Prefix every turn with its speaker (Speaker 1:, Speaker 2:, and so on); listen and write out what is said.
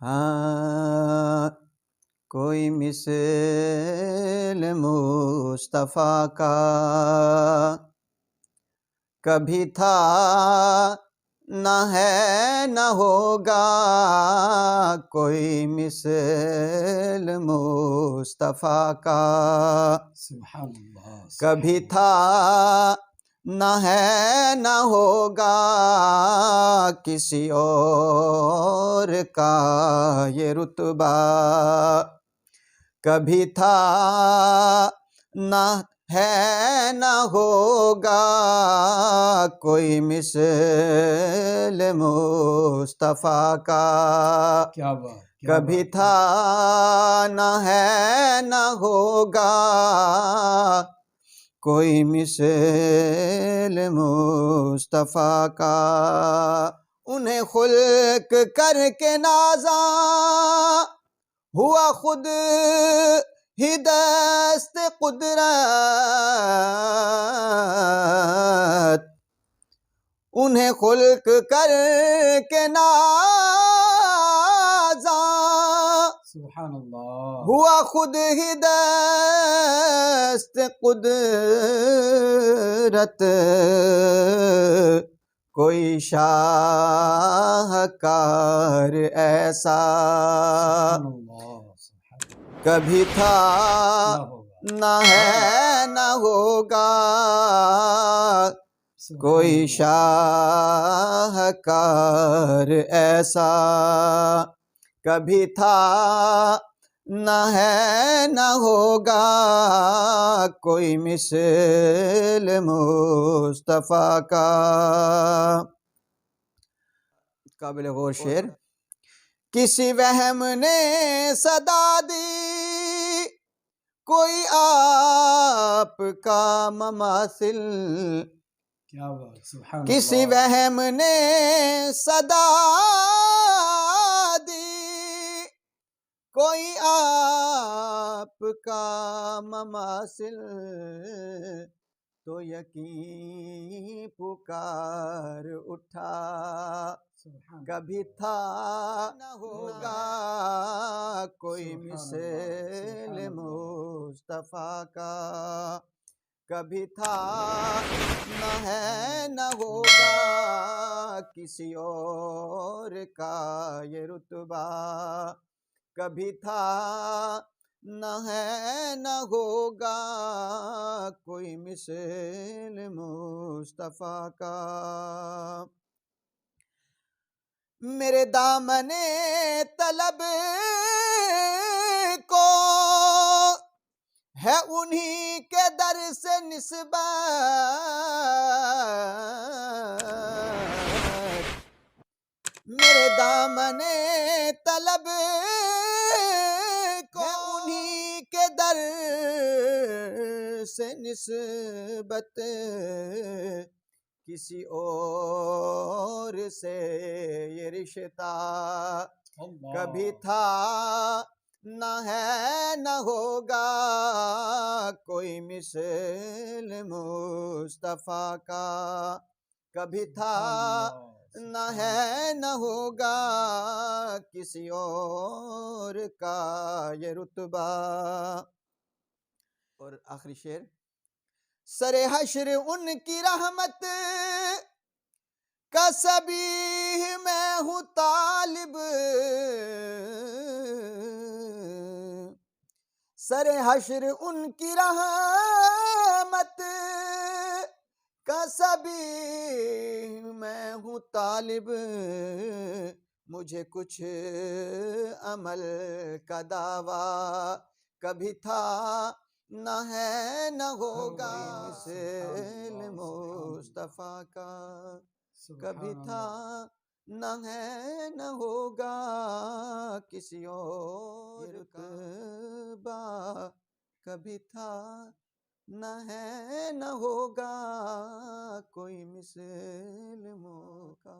Speaker 1: ہاں کوئی مثل مصطفیٰ کا کبھی تھا نہ ہے نہ ہوگا، کوئی مثل مصطفیٰ کا
Speaker 2: سبحان اللہ،
Speaker 1: کبھی تھا نہ ہے نہ ہوگا، کسی اور کا یہ رتبہ کبھی تھا نہ ہے نہ ہوگا، کوئی مثل مصطفیٰ کا
Speaker 2: کیا بات،
Speaker 1: کبھی تھا نہ ہے نہ ہوگا، کوئی مثل مصطفیٰ کا انہیں خلق کر کے نازاں ہوا خود ہی دست قدرت، انہیں خلق کر کے نازاں
Speaker 2: سبحان اللہ،
Speaker 1: ہوا خود ہی دست قدرت، کوئی شاہکار ایسا
Speaker 2: سبحان اللہ، سبحان اللہ،
Speaker 1: کبھی تھا نہ ہے نہ ہوگا، کوئی شاہکار ایسا کبھی تھا نہ ہے نہ ہوگا، کوئی مثل مصطفیٰ کا قابل غور شعر کسی وہم نے صدا دی کوئی آپ کا مماثل،
Speaker 2: کیا بات، سبحان
Speaker 1: کسی
Speaker 2: اللہ،
Speaker 1: وہم نے صدا دی کوئی آپ کا مماثل، تو یقین پکار اٹھا کبھی تھا نہ ہوگا، کوئی مثل مصطفیٰ کا کبھی تھا نہ ہے نہ ہوگا، کسی اور کا یہ رتبہ کبھی تھا نہ ہے نہ ہوگا، کوئی مثل مصطفیٰ کا میرے دامن طلب کو ہے انہی کے در سے نسبت، میرے دامن طلب کو انہی کے در سے نسبت، کسی اور سے یہ رشتہ کبھی تھا نہ ہے نہ ہوگا، کوئی مثل مصطفیٰ کا کبھی تھا نہ ہے نہ ہوگا، کسی اور کا یہ رتبہ اور آخری شعر سر حشر ان کی رحمت کا سبیح میں ہوں طالب، سر حشر ان کی رحمت کا سبیح میں ہوں طالب، مجھے کچھ عمل کا دعویٰ کبھی تھا نہ ہے نہ ہوگا، مثل مصطفیٰ کا کبھی تھا نہ ہے نہ ہوگا، کسی اور کا کبھی تھا نہ ہے نہ ہوگا، کوئی مثل کا